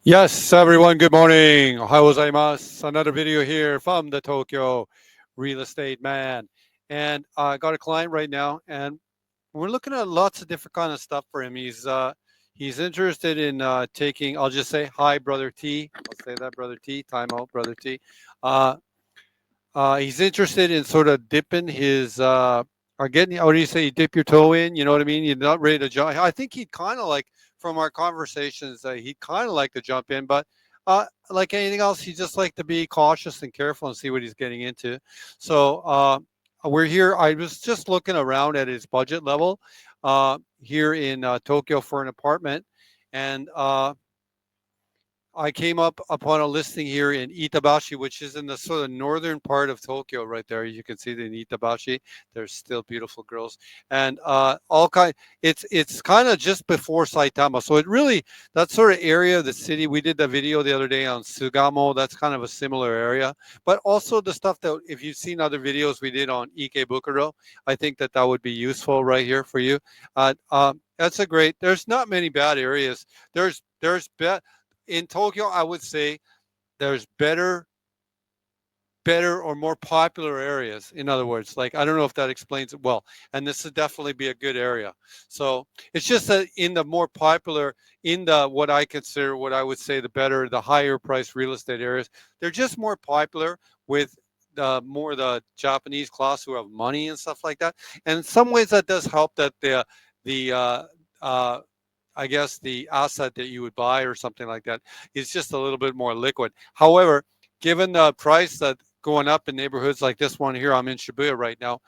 Yes, everyone, good morning. Ohayou gozaimasu. Another video here from the Tokyo real estate man. And I got a client right now, and we're looking at lots of different kind of stuff for him. He's interested in taking, I'll just say, hi, Brother T. I'll say that, Brother T. Time out, Brother T. Uh, he's interested in sort of dipping his, or getting, what do you say, you dip your toe in, you know what I mean? You're not ready to jump. I think he'd kind of like, from our conversations, he'd kind of like to jump in, but like anything else, he just like to be cautious and careful and see what he's getting into. So we're here. I was just looking around at his budget level here in Tokyo for an apartment. And I came up upon a listing here in Itabashi, which is in the sort of northern part of Tokyo, right there. You can see the in Itabashi. There's still beautiful girls, and all kind. It's kind of just before Saitama, so it really that sort of area of the city. We did the video the other day on Sugamo. That's kind of a similar area, but also the stuff that if you've seen other videos we did on Ikebukuro, I think that that would be useful right here for you. That's a great. There's not many bad areas. There's bad in Tokyo, I would say there's better or more popular areas. In other words, like I don't know if that explains it well. And this would definitely be a good area. So it's just that in the more popular, in the what I consider what I would say the better, the higher price real estate areas, they're just more popular with the more the Japanese class who have money and stuff like that. And in some ways that does help that the uh, I guess the asset that you would buy or something like that is just a little bit more liquid. However, given the price that going up in neighborhoods like this one here, I'm in Shibuya right now.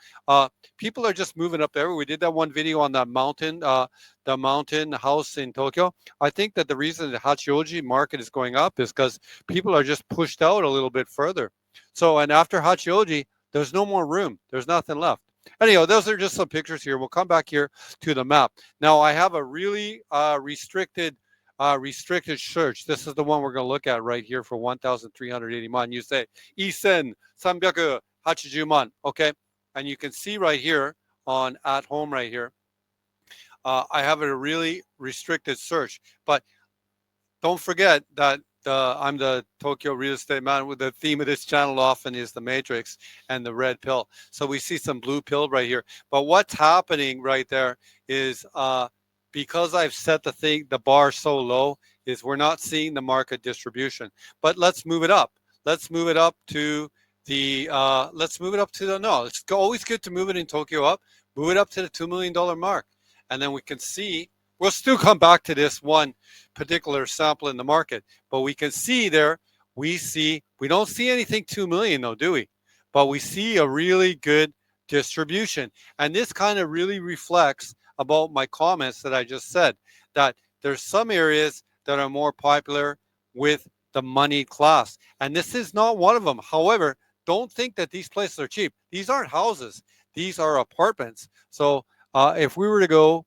People are just moving up there. We did that one video on the mountain house in Tokyo. I think that the reason the Hachioji market is going up is because people are just pushed out a little bit further. So, and after Hachioji, there's no more room. There's nothing left. Anyhow, those are just some pictures here. We'll come back here to the map. Now, I have a really restricted search. This is the one we're going to look at right here for 1,380 man. You say Isen 380 man. Okay, and you can see right here on at home right here. I have a really restricted search, but don't forget that I'm the Tokyo real estate man. With the theme of this channel often is the matrix and the red pill. So we see some blue pill right here. But what's happening right there is because I've set the bar so low, is we're not seeing the market distribution. But let's move it up. Let's move it up to let's move it up to the no. It's always good to move it in Tokyo up. Move it up to the $2 million mark, and then we can see. We'll still come back to this one particular sample in the market, but we can see there, we don't see anything 2 million though, do we? But we see a really good distribution. And this kind of really reflects about my comments that I just said, that there's some areas that are more popular with the money class. And this is not one of them. However, don't think that these places are cheap. These aren't houses. These are apartments. So if we were to go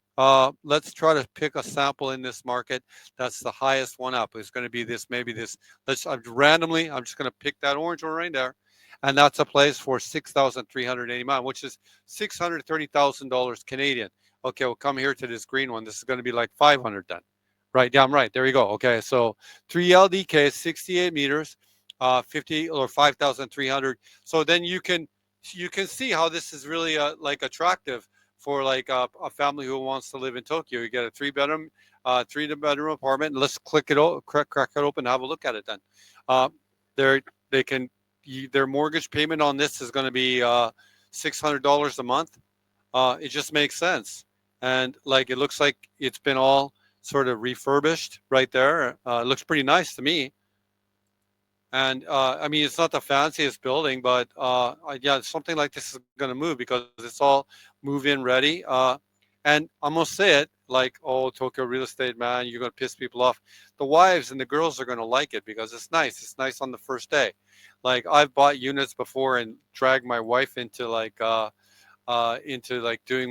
let's try to pick a sample in this market that's the highest one up. It's going to be this, maybe this. Let's randomly, I'm just going to pick that orange one right there. And that's a place for 6,389, which is $630,000 Canadian. Okay, we'll come here to this green one. This is going to be like 500 then. Right, yeah, I'm right. There you go. Okay, so 3 LDK, 68 meters, 50 or 5,300. So then you can see how this is really like attractive for like a family who wants to live in Tokyo. You get a three-bedroom apartment. And let's crack it open, and have a look at it. Then, they can their mortgage payment on this is going to be $600 a month. It just makes sense, and like it looks like it's been all sort of refurbished right there. It looks pretty nice to me. And I mean, it's not the fanciest building, but yeah, something like this is going to move because it's all move-in ready. And I'm gonna say it like, oh, Tokyo real estate man, you're gonna piss people off. The wives and the girls are gonna like it because it's nice. It's nice on the first day. Like I've bought units before and dragged my wife into like doing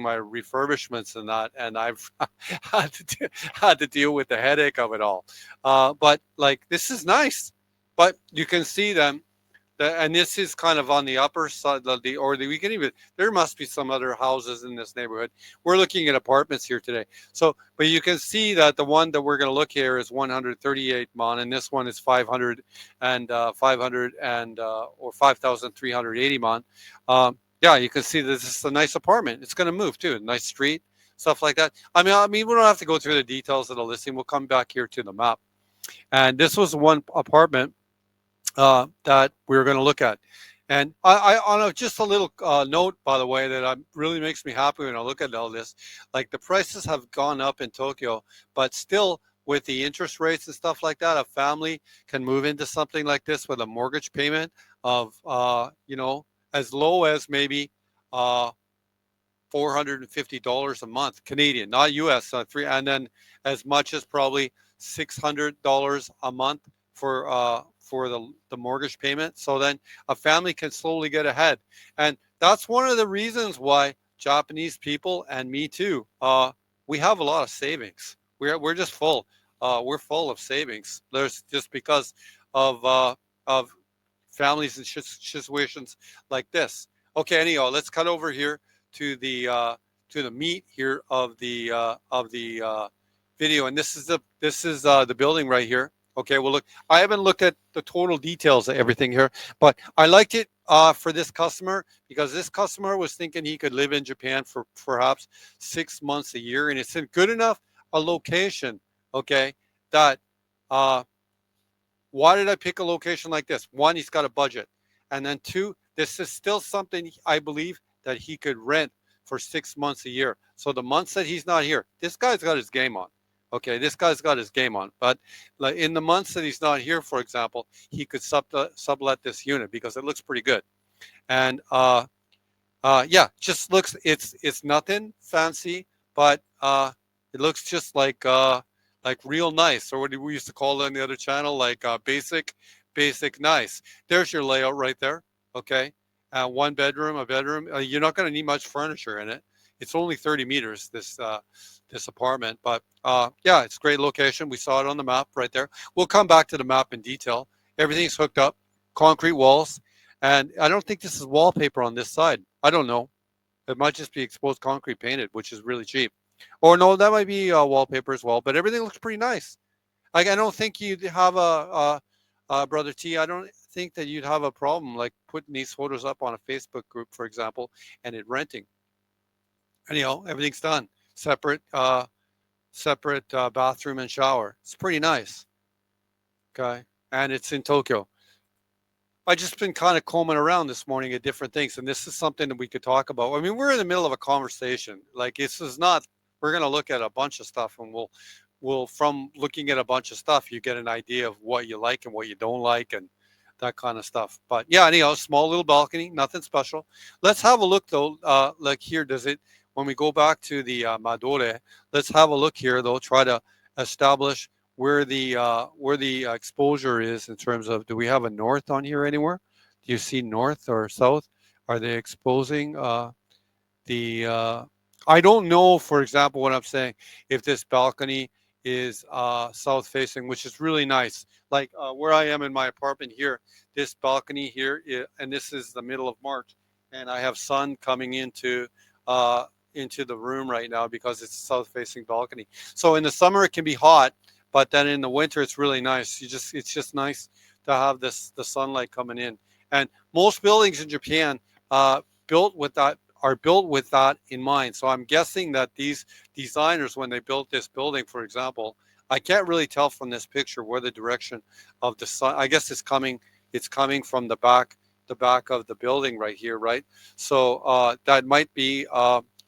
my refurbishments and that, and I've had to deal with the headache of it all. But like this is nice. But you can see them And this is kind of on the upper side of we can even, there must be some other houses in this neighborhood. We're looking at apartments here today. So, but you can see that the one that we're going to look here is 138 mon, and this one is 500 and 500 and or 5,380 mon. Yeah, you can see that this is a nice apartment. It's going to move too. Nice street, stuff like that. I mean, we don't have to go through the details of the listing. We'll come back here to the map. And this was one apartment that we were going to look at. And I on just a little note, by the way, that really makes me happy when I look at all this. Like the prices have gone up in Tokyo, but still with the interest rates and stuff like that, a family can move into something like this with a mortgage payment of, as low as maybe uh, $450 a month Canadian, not US, three, and then as much as probably $600 a month for the mortgage payment. So then a family can slowly get ahead, and that's one of the reasons why Japanese people and me too, we have a lot of savings. We're just full. We're full of savings. There's just because of families and situations like this. Okay, anyhow, let's cut over here to the meat here of the video, and this is the building right here. Okay, well look, I haven't looked at the total details of everything here, but I liked it for this customer because this customer was thinking he could live in Japan for perhaps 6 months a year, and it's in good enough a location. Okay, that uh, why did I pick a location like this? One, he's got a budget. And then two, this is still something I believe that he could rent for 6 months a year. So the months that he's not here, this guy's got his game on. Okay, this guy's got his game on. But like in the months that he's not here, for example, he could sublet this unit because it looks pretty good. And yeah, just looks, it's nothing fancy, but it looks just like real nice, or what we used to call it on the other channel, like basic nice. There's your layout right there. Okay, one bedroom, a bedroom. You're not going to need much furniture in it. It's only 30 meters, this apartment, but yeah, it's a great location. We saw it on the map right there. We'll come back to the map in detail. Everything's hooked up, concrete walls, and I don't think this is wallpaper on this side. I don't know. It might just be exposed concrete painted, which is really cheap. Or no, that might be wallpaper as well. But everything looks pretty nice. Like I don't think you'd have brother T. I don't think that you'd have a problem like putting these photos up on a Facebook group, for example, and it renting. Anyhow, everything's done. Separate bathroom and shower. It's pretty nice. Okay, and it's in Tokyo. I just been kind of combing around this morning at different things, and this is something that we could talk about. I mean, we're in the middle of a conversation. Like this is not. We're going to look at a bunch of stuff, and we'll from looking at a bunch of stuff, you get an idea of what you like and what you don't like, and that kind of stuff. But yeah, anyhow, small little balcony, nothing special. Let's have a look though. Like here, does it? When we go back to the Madore, let's have a look here though. Try to establish where the exposure is in terms of, do we have a north on here anywhere? Do you see north or south? Are they exposing the I don't know, for example, what I'm saying, if this balcony is south facing, which is really nice. Like where I am in my apartment here, this balcony here, and this is the middle of March, and I have sun coming into the room right now because it's a south facing balcony. So in the summer it can be hot, but then in the winter it's really nice. It's just nice to have the sunlight coming in. And most buildings in Japan built with that are built with that in mind. So I'm guessing that these designers, when they built this building, for example, I can't really tell from this picture where the direction of the sun. I guess it's coming from the back of the building right here, right? So that might be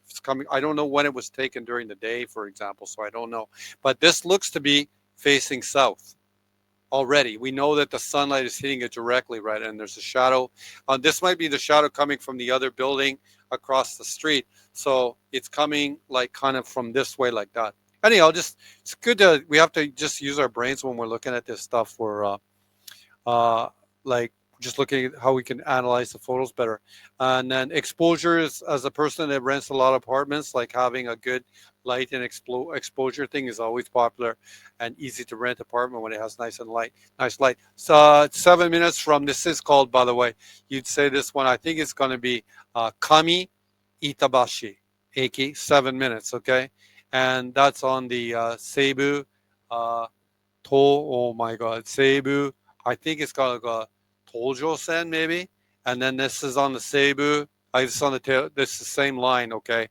it's coming. I don't know when it was taken during the day, for example, so I don't know. But this looks to be facing south already. We know that the sunlight is hitting it directly, right? And there's a shadow. This might be the shadow coming from the other building across the street. So it's coming like kind of from this way like that. Anyhow, just it's good we have to just use our brains when we're looking at this stuff. For like just looking at how we can analyze the photos better. And then exposure is, as a person that rents a lot of apartments, like having a good light and exposure thing is always popular and easy to rent apartment when it has nice light. So 7 minutes from this is called, by the way, you'd say this one. I think it's going to be Kami Itabashi, Aki, 7 minutes, okay, and that's on the Seibu. Uh, oh my God, Seibu. I think it's called Tojo Sen maybe, and then this is on the Seibu. It's on the this is the same line, okay,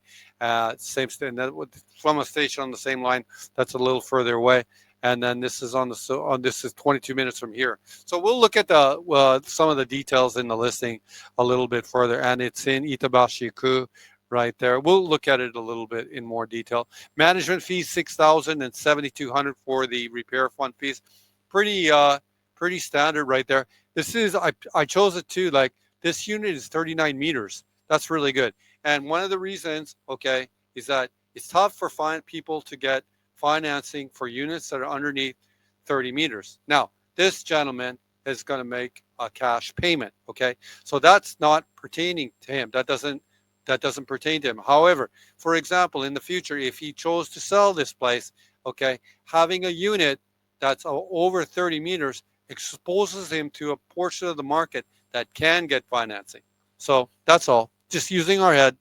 same and then from a station on the same line. That's a little further away, and then this is on the this is 22 minutes from here. So we'll look at the some of the details in the listing a little bit further, and it's in Itabashi-ku right there. We'll look at it a little bit in more detail. Management fees 6,000 and 7,200 for the repair fund fees. Pretty pretty standard right there. This is I chose it too. Like this unit is 39 meters. That's really good. And one of the reasons, okay, is that it's tough for people to get financing for units that are underneath 30 meters. Now, this gentleman is going to make a cash payment. Okay, so that's not pertaining to him. That doesn't pertain to him. However, for example, in the future, if he chose to sell this place, okay, having a unit that's over 30 meters exposes him to a portion of the market that can get financing. So that's all. Just using our head.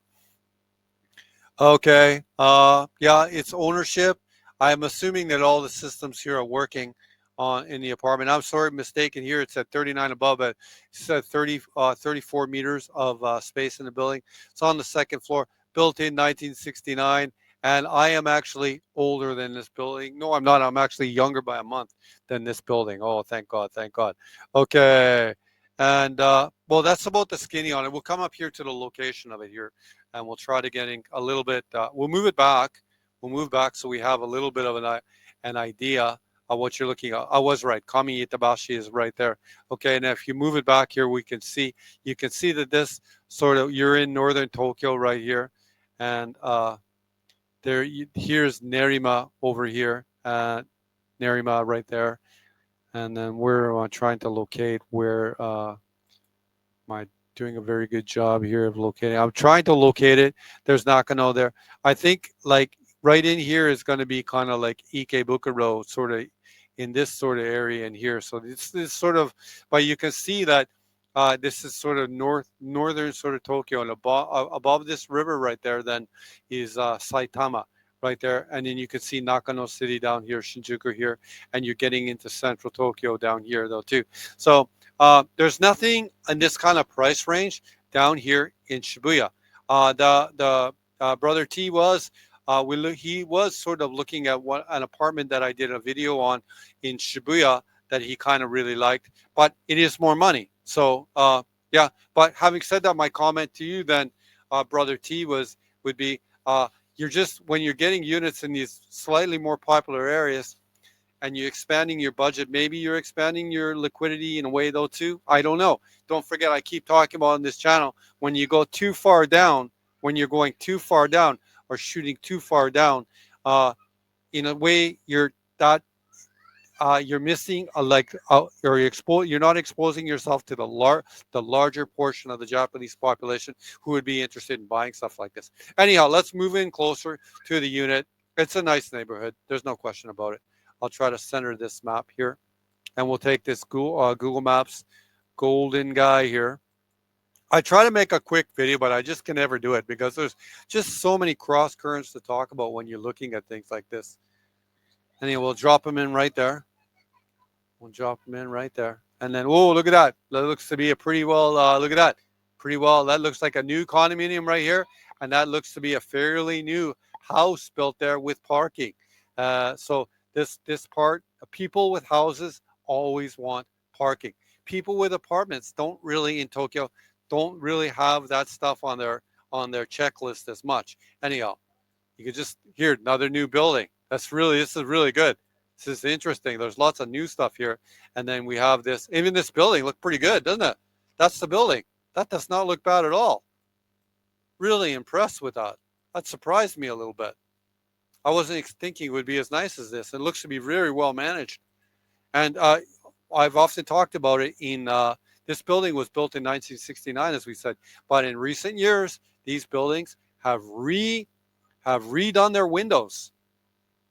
Okay. Yeah, it's ownership. I'm assuming that all the systems here are working on in the apartment. I'm sorry, mistaken here. It's at 39 above, but it's at 34 meters of space in the building. It's on the second floor, built in 1969. And I am actually older than this building. No, I'm not. I'm actually younger by a month than this building. Oh, thank God. Thank God. Okay. And well, that's about the skinny on it. We'll come up here to the location of it here and we'll try to get in a little bit. We'll move it back. We'll move back so we have a little bit of an idea of what you're looking at. I was right. Kami Itabashi is right there. Okay, and if you move it back here, we can see. You can see that this sort of you're in northern Tokyo right here, and here's Nerima over here. Nerima right there, and then we're trying to locate where my doing a very good job here of locating. I'm trying to locate it. There's Nakano there. I think like right in here is going to be kind of like Ikebukuro, sort of in this sort of area in here. So this sort of, but you can see that this is sort of northern sort of Tokyo, and above this river right there, then is Saitama right there, and then you can see Nakano City down here, Shinjuku here, and you're getting into central Tokyo down here though too. So there's nothing in this kind of price range down here in Shibuya. The brother T was he was sort of looking at what an apartment that I did a video on in Shibuya that he kind of really liked, but it is more money. So yeah. But having said that, my comment to you then, brother T would be you're just when you're getting units in these slightly more popular areas and you're expanding your budget, maybe you're expanding your liquidity in a way though too. I don't know. Don't forget, I keep talking about on this channel, when you go too far down, when you're going too far down or shooting too far down, uh, in a way that you're missing or you're not exposing yourself to the larger portion of the Japanese population who would be interested in buying stuff like this. Anyhow, let's move in closer to the unit. It's a nice neighborhood. There's no question about it. I'll try to center this map here, and we'll take this Google Maps golden guy here. I try to make a quick video, but I just can never do it because there's just so many cross currents to talk about when you're looking at things like this. Anyway, we'll drop them in right there. We'll drop them in right there. And then, oh, look at that. That looks to be a pretty well, look at that. Pretty well. That looks like a new condominium right here. And that looks to be a fairly new house built there with parking. So this part, people with houses always want parking. People with apartments don't really in Tokyo don't really have that stuff on their checklist as much. Anyhow, you could just hear another new building. This is really good. This is interesting. There's lots of new stuff here. And then we have this, even this building looked pretty good, doesn't it? That's the building. That does not look bad at all. Really impressed with that. That surprised me a little bit. I wasn't thinking it would be as nice as this. It looks to be very well managed. And I've often talked about it in This building was built in 1969, as we said, but in recent years, these buildings have redone their windows,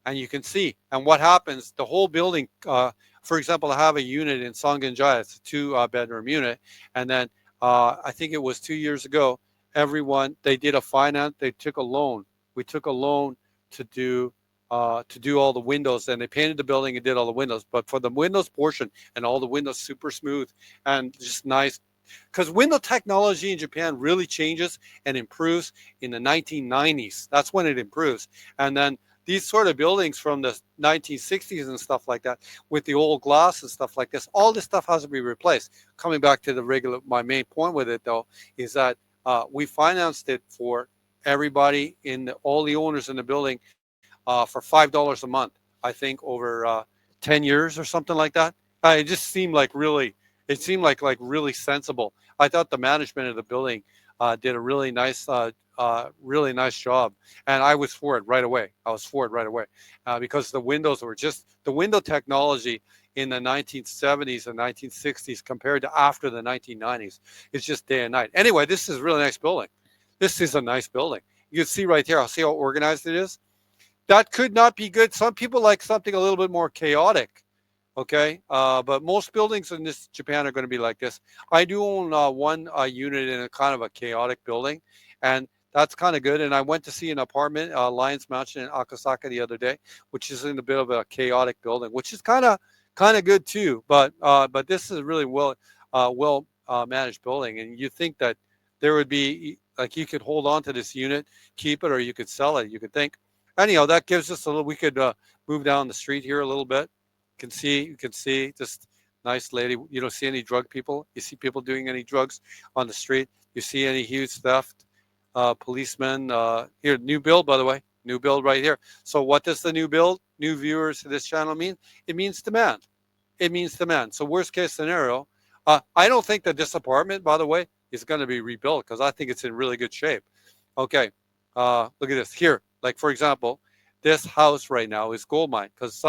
and you can see. And what happens, the whole building, for example, I have a unit in Songenjaya, it's a two-bedroom unit, and then I think it was 2 years ago, they did a finance, they took a loan. We took a loan to do all the windows, and they painted the building and did all the windows. But for the windows portion, and all the windows super smooth and just nice, because window technology in Japan really changes and improves in the 1990s. That's when it improves. And then these sort of buildings from the 1960s and stuff like that, with the old glass and stuff like this, all this stuff has to be replaced. Coming back to my main point with it though, is that we financed it for everybody all the owners in the building for $5 a month. I think over 10 years or something like that. It just seemed like really, it seemed like really sensible. I thought the management of the building did a really nice job, and I was for it right away. I was for it right away because the windows were just the window technology in the 1970s and 1960s compared to after the 1990s. It's just day and night. Anyway, this is a really nice building. This is a nice building. You can see right here. I'll see how organized it is. That could not be good. Some people like something a little bit more chaotic. Okay, but most buildings in this Japan are going to be like this. I do own one unit in a kind of a chaotic building, and that's kind of good. And I went to see an apartment, Lions Mansion in Akasaka the other day, which is in a bit of a chaotic building, which is kind of good too. But this is a really well managed building, and you think that there would be like you could hold on to this unit, keep it, or you could sell it. You could think. Anyhow, that gives us a little. We could move down the street here a little bit. You can see just nice lady. You don't see any drug people. You see people doing any drugs on the street. You see any huge theft? Policemen. Here, new build, by the way. New build right here. So what does the new build, new viewers to this channel mean? It means demand. It means demand. So worst case scenario, I don't think that this apartment, by the way, is going to be rebuilt because I think it's in really good shape. Okay, look at this here. Like for example, this house right now is gold mine because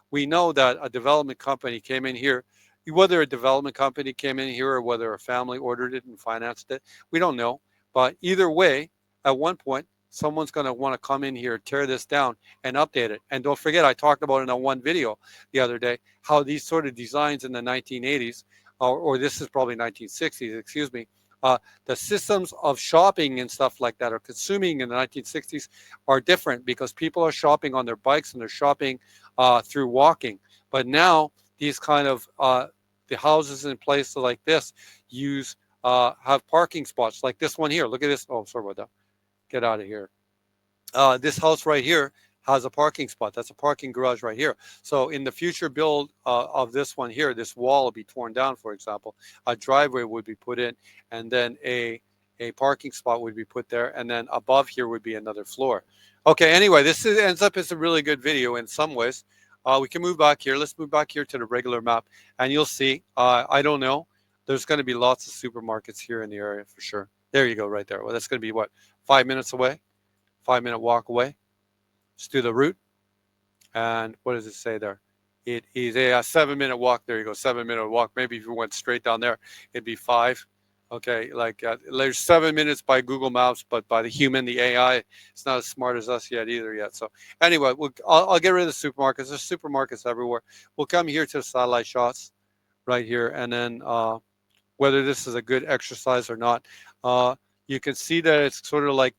we know that a development company came in here. Whether a development company came in here or whether a family ordered it and financed it, we don't know. But either way, at one point, someone's going to want to come in here, tear this down, and update it. And don't forget, I talked about it in one video the other day, how these sort of designs in the 1980s, or this is probably 1960s, excuse me, the systems of shopping and stuff like that, or consuming in the 1960s, are different because people are shopping on their bikes and they're shopping through walking. But now these kind of the houses in places like this have parking spots like this one here. Look at this. Oh, sorry about that. Get out of here. This house right here has a parking spot. That's a parking garage right here. So in the future build of this one here, this wall will be torn down, for example. A driveway would be put in, and then a parking spot would be put there, and then above here would be another floor. Okay, anyway, ends up as a really good video in some ways. We can move back here. Let's move back here to the regular map, and you'll see, I don't know, there's going to be lots of supermarkets here in the area for sure. There you go, right there. Well, that's going to be what, 5 minutes away? 5 minute walk away. Just do the route. And what does it say there? It is a 7 minute walk. There you go, 7 minute walk. Maybe if you went straight down there, it'd be 5. Okay, like there's 7 minutes by Google Maps, but by the human, the AI, it's not as smart as us yet. So anyway, I'll get rid of the supermarkets. There's supermarkets everywhere. We'll come here to the satellite shots right here, and then whether this is a good exercise or not, you can see that it's sort of like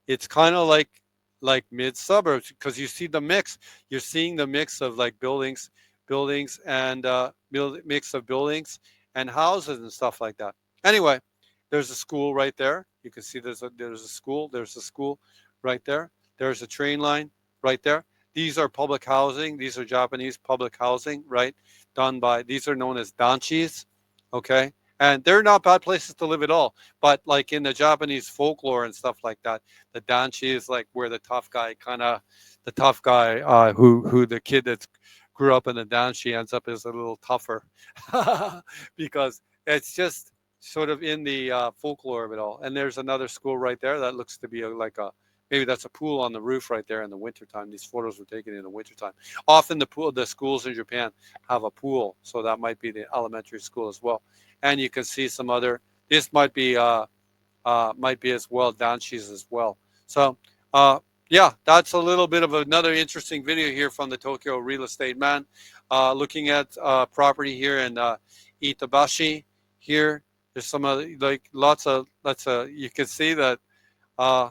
it's kind of like mid suburbs because you see the mix. You're seeing the mix of like buildings and mix of buildings and houses and stuff like that. Anyway, there's a school right there. You can see there's a school. There's a school right there. There's a train line right there. These are public housing. These are Japanese public housing, right? These are known as danchis, okay? And they're not bad places to live at all. But like in the Japanese folklore and stuff like that, the danchi is like where the tough guy who the kid that grew up in the danchi ends up as a little tougher because it's just sort of in the folklore of it all. And there's another school right there that looks to be like a Maybe that's a pool on the roof right there in the wintertime. These photos were taken in the wintertime. Often the schools in Japan have a pool, so that might be the elementary school as well. And you can see some other. This might be as well danshis as well. So uh, yeah, that's a little bit of another interesting video here from the Tokyo real estate man, looking at property here in Itabashi. Here, there's some other like lots of you can see that uh,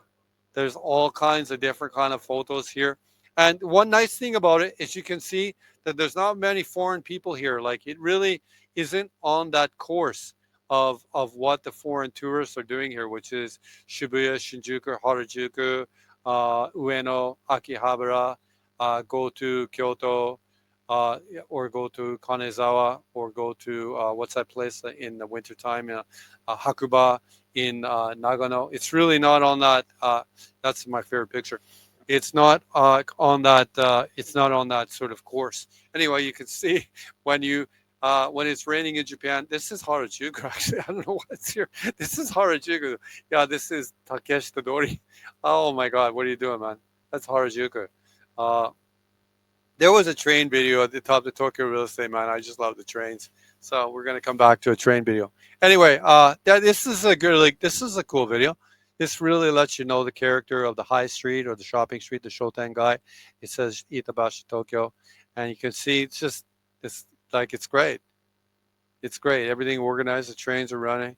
there's all kinds of different kind of photos here. And one nice thing about it is you can see that there's not many foreign people here. Like it really isn't on that course of what the foreign tourists are doing here, which is Shibuya, Shinjuku, Harajuku, Ueno, Akihabara, go to Kyoto, or go to Kanezawa, or go to what's that place in the wintertime, Hakuba in Nagano. It's really not on that. That's my favorite picture. It's not on that. It's not on that sort of course. Anyway, you can see when you when it's raining in Japan. This is Harajuku. Actually, I don't know what's here. This is Harajuku. Yeah, this is Takeshi Todori. Oh my God, what are you doing, man? That's Harajuku. Uh, there was a train video at the top of the Tokyo real estate, man. I just love the trains. So we're gonna come back to a train video. Anyway, this is a good, like this is a cool video. This really lets you know the character of the high street or the shopping street, the Shoten guy. It says Itabashi Tokyo, and you can see it's like it's great. It's great. Everything organized. The trains are running.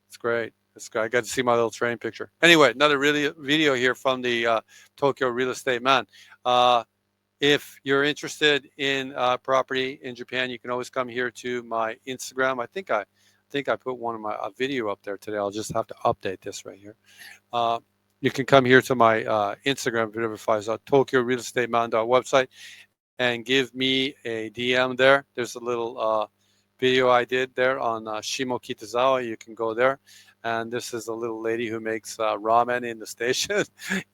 It's great. It's great. I got to see my little train picture. Anyway, another really video here from the Tokyo real estate man. Uh, if you're interested in property in Japan, you can always come here to my Instagram. I think I put one of my video up there today. I'll just have to update this right here. Uh, you can come here to my Instagram, verifies Tokyo Real Estate Man website, and give me a DM there. There's a little video I did there on Shimo Kitazawa. You can go there. And this is a little lady who makes ramen in the station.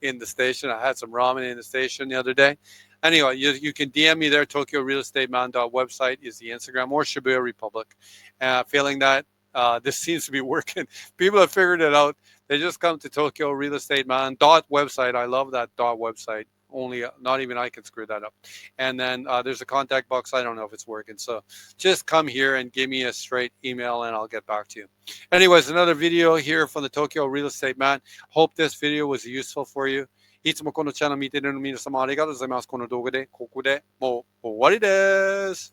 In the station, I had some ramen in the station the other day. Anyway, you can DM me there. Tokyo Real Estate Man website is the Instagram, or Shibuya Republic. Feeling that this seems to be working. People have figured it out. They just come to Tokyo Real Estate Man website. I love that website. Only not even I can screw that up. And then there's a contact box. I don't know if it's working. So just come here and give me a straight email and I'll get back to you. Anyways, another video here from the Tokyo Real Estate Man. Hope this video was useful for you. いつもこのチャンネル見てる皆様ありがとうございます。この動画でここでもう終わりです。